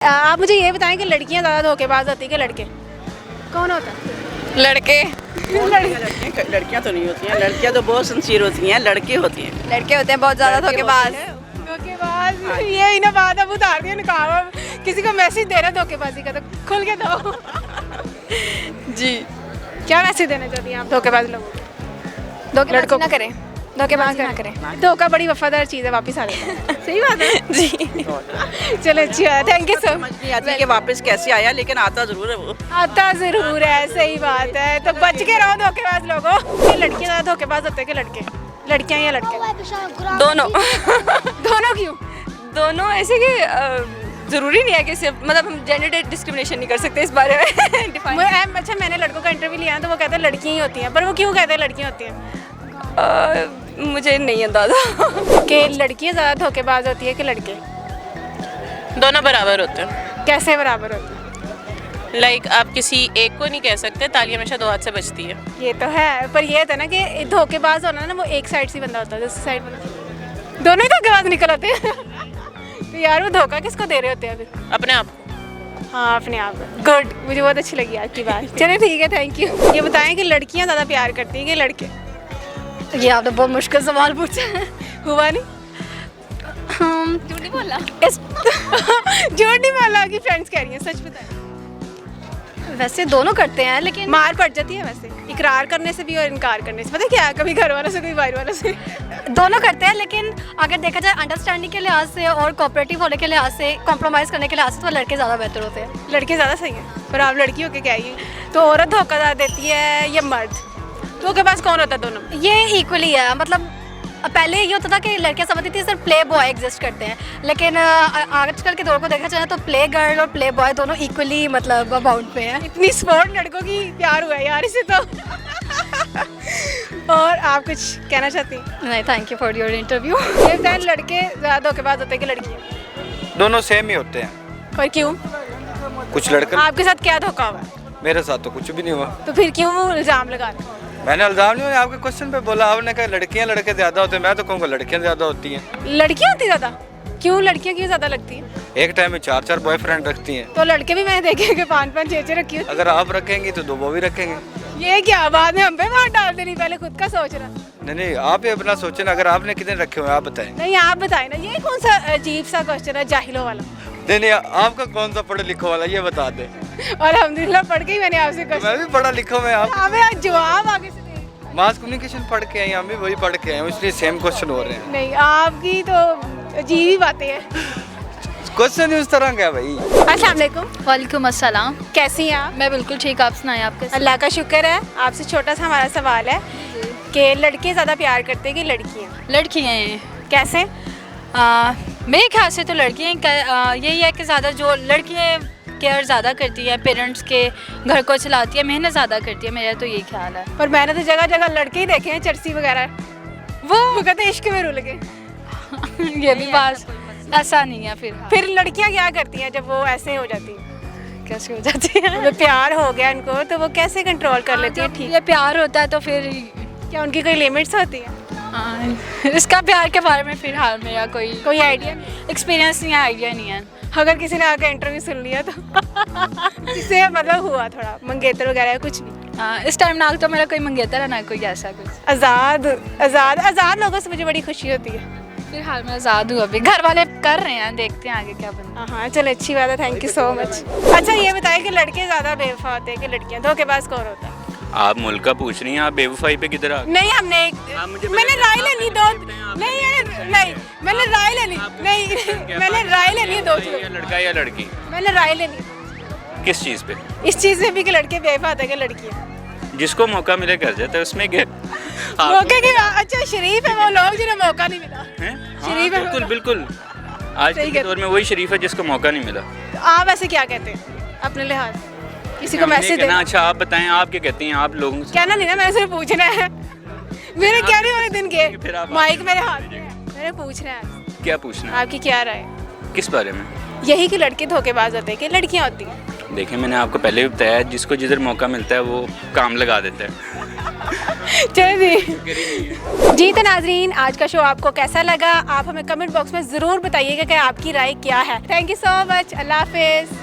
आप मुझे ये बताएं कि लड़कियां ज़्यादा धोखेबाज होती है कि लड़के? कौन होता है? लड़के। लड़कियां तो नहीं होती हैं, लड़कियां तो बहुत सिंसियर होती हैं, लड़के होते हैं। लड़के होते हैं बहुत ज़्यादा धोखेबाज। धोखेबाज ये ही ना बात, अब उतार दिया निकाल। किसी को मैसेज दे रहा धोखेबाजी का तो खुल के दो। जी। क्या मैसेज देना चाहती हैं आप धोखेबाज लोगों को? धोखेबाजी ना करें, धोखेबाजी ना करें। धोखा बड़ी वफादार चीज़ है, वापस आ जाता है। सही बात है जी। चलो अच्छी बात, थैंक यू सो मच। नहीं आती कि वापस कैसे आया, लेकिन आता ज़रूर है वो। आता ज़रूर है, सही बात है। तो बच के रहो धोखेबाज लोगों। ये लड़कियाँ ज़्यादा धोखेबाज होते हैं कि लड़के? लड़कियाँ या लड़के? दोनों। दोनों क्यों? दोनों ऐसे कि ज़रूरी नहीं है कि सिर्फ मतलब हम जेंडर डिस्क्रिमिनेशन नहीं कर सकते इस बारे में। डिफाइन। अच्छा, मैंने लड़कों का इंटरव्यू लिया तो वो कहते हैं लड़कियाँ ही होती हैं, पर वो क्यों कहते हैं लड़कियाँ होती हैं? मुझे नहीं अंदाज़ा कि लड़कियाँ ज़्यादा धोखेबाज होती है कि लड़के? दोनों बराबर होते हैं। कैसे बराबर होते हैं? लाइक आप किसी एक को नहीं कह सकते, ताली हमेशा दो हाथ से बजती है। ये तो है, पर ये था ना कि धोखेबाज होना ना, वो एक साइड से बंदा होता है, दूसरी साइड बंदा, दोनों ही धोखेबाज निकल आते हैं। तो यार वो धोखा किसको दे रहे होते हैं फिर? अपने आप को। हाँ, अपने आप। गुड, मुझे बहुत अच्छी लगी आपकी बात। चलिए ठीक है, थैंक यू। ये बताएं कि लड़कियाँ ज़्यादा प्यार करती हैं कि लड़के? ये आपने बहुत मुश्किल सवाल पूछा है। हुआ नहीं? झूठ नहीं बोला। झूठ नहीं बोला कि फ्रेंड्स कह रही हैं, सच बताएं। वैसे दोनों करते हैं लेकिन मार पड़ जाती है वैसे, इकरार करने से भी और इनकार करने से। पता है क्या है, कभी घर वालों से कभी बाहर वालों से। दोनों करते हैं, लेकिन अगर देखा जाए अंडरस्टैंडिंग के लिहाज से और कोऑपरेटिव होने के लिहाज से, कॉम्प्रोमाइज़ करने के लिहाज से तो लड़के ज़्यादा बेहतर होते हैं। लड़के ज़्यादा सही हैं, पर आप लड़की होके क्या ही? तो औरत धोखा ज़्यादा देती है या मर्द? धोखेबाज कौन होता है दोनों? ये इक्वली है। मतलब पहले ये होता था कि लड़कियां समझती थी सिर्फ प्ले बॉय एग्जिस्ट करते हैं, लेकिन आजकल के दौर को देखा जाए तो प्ले गर्ल और प्ले बॉय दोनों इक्वली मतलब बाउंड पे हैं। इतनी स्पोर्ट लड़कों की प्यार हुआ है यार इसे तो। और आप कुछ कहना चाहती हैं? नहीं, thank you for your interview. ये बताएं, लड़के ज़्यादा धोखेबाज होते हैं कि लड़कियाँ? दोनों सेम ही होते हैं। पर क्यों? कुछ लड़के, आपके साथ क्या धोखा हुआ? मेरे साथ तो कुछ भी नहीं हुआ। तो फिर क्यों वो इल्ज़ाम लगा रहे हैं? मैंने इल्जाम नहीं, आपके क्वेश्चन पे बोला, आपने कहा लड़कियां लड़के ज्यादा होते हैं, मैं तो कहूँगा लड़कियां ज्यादा होती हैं। लड़कियाँ होती ज़्यादा? क्यों लड़कियाँ क्यों ज़्यादा लगती हैं? एक टाइम में 4-4 बॉयफ्रेंड रखती हैं। तो लड़के भी मैंने देखे कि 5-5 6-6 रखी होती। अगर आप रखेंगी तो 2 वो भी रखेंगे। ये क्या बाद में हम पे बात डाल देनी, पहले खुद का सोच रहा। नहीं नहीं, आप ही अपना सोचें ना, अगर आपने कितने रखे हुए आप बताएं। नहीं आप बताएं ना, ये कौन सा अजीब सा क्वेश्चन है जाहिलों वाला? नहीं नहीं, आपका कौन सा पढ़े लिखो वाला ये बता दें। और अल्हम्दुलिल्लाह पढ़ के ही मैंने आपसे मैं क्वेश्चन। भी पढ़ा लिखा हूँ। आप हमें आज जवाब आगे से दे। मास कम्युनिकेशन पढ़ के आए, हम भी वही पढ़ के आए, इसलिए सेम क्वेश्चन हो रहे हैं। नहीं, आपकी तो अजीब ही बातें हैं। क्वेश्चन ही उस तरह का है भाई। अस्सलाम वालेकुम। वालेकुम अस्सलाम। कैसी हैं आप? मैं बिल्कुल ठीक, आप सुनाएं आप कैसे? अल्लाह का शुक्र है। आपसे छोटा सा हमारा सवाल है कि लड़के ज़्यादा प्यार करते हैं कि लड़कियाँ? लड़कियाँ हैं। कैसे? मेरे ख्याल से तो लड़कियाँ यही है कि ज़्यादा जो लड़कियाँ केयर ज़्यादा करती है, पेरेंट्स के घर को चलाती है, मेहनत ज़्यादा करती है, मेरा तो यही ख्याल है। पर मैंने तो जगह जगह लड़के ही देखे हैं, चर्सी वगैरह, वो कहते हैं इश्क में रुल गए। ये भी बात ऐसा नहीं है। फिर लड़कियाँ क्या करती हैं जब वो ऐसे हो जाती हैं? कैसे हो जाती है? जब प्यार हो गया इनको तो वो कैसे कंट्रोल कर लेती हैं? ठीक, ये प्यार होता है तो फिर क्या उनकी कोई लिमिट्स होती हैं? इसका प्यार के बारे में फिलहाल मेरा कोई आइडिया नहीं? एक्सपीरियंस नहीं है, आइडिया नहीं है। अगर किसी ने आकर इंटरव्यू सुन लिया तो इससे मतलब हुआ थोड़ा मंगेतर वगैरह कुछ नहीं? इस टाइम ना तो मेरा कोई मंगेतर है ना कोई ऐसा कुछ। आज़ाद लोगों से मुझे बड़ी खुशी होती है। फिलहाल मैं आज़ाद हूँ, अभी घर वाले कर रहे हैं, देखते हैं आगे क्या बनता है। हाँ चलो अच्छी बात है, थैंक यू सो मच। अच्छा ये बताएं कि लड़के ज़्यादा बेवफा होते हैं कि लड़कियाँ? धोखेबाज कौन होता है? आप मुल्क का पूछ रही हैं, आप बेवफाई पे किधर आ गए? नहीं हमने मैंने राय लेनी दो नहीं मैंने राय लेनी नहीं मैंने राय लेनी है 2 चीज़ों। लड़का या लड़की? मैंने राय लेनी किस चीज़ पे? इस चीज़ में भी कि लड़के बेवफा होते हैं कि लड़कियाँ? जिसको मौका मिले कर जाता है, उसमें क्या? मौके की अच्छा शरीफ है वो लोग जिन्हें मौका नहीं मिला। हैं? शरीफ है। बिल्कुल बिल्कुल, आज सही के दौर में वही शरीफ है जिसको मौका नहीं मिला। तो आप ऐसे क्या कहते हैं अपने लिहाज? किसी को हमने मैसेज कहना, देना? अच्छा आप बताएं, आप क्या कहती हैं? आप लोगों से कहना नहीं ना, मैंने सिर्फ पूछना है। मेरे कहने वाले दिन फिर के आप माइक मेरे हाथ में है, मैंने पूछना है क्या पूछना है? आपकी क्या राय? किस बारे में? यही कि लड़के धोखेबाज होते हैं कि लड़कियाँ होती हैं? देखिए मैंने आपको पहले भी बताया, जिसको जिधर मौका मिलता है वो काम लगा देता है। चलिए जी। तो नाजरीन, आज का शो आपको कैसा लगा? आप हमें कमेंट बॉक्स में ज़रूर बताइएगा कि आपकी राय क्या है। Thank you so much. अल्लाह हाफिज़।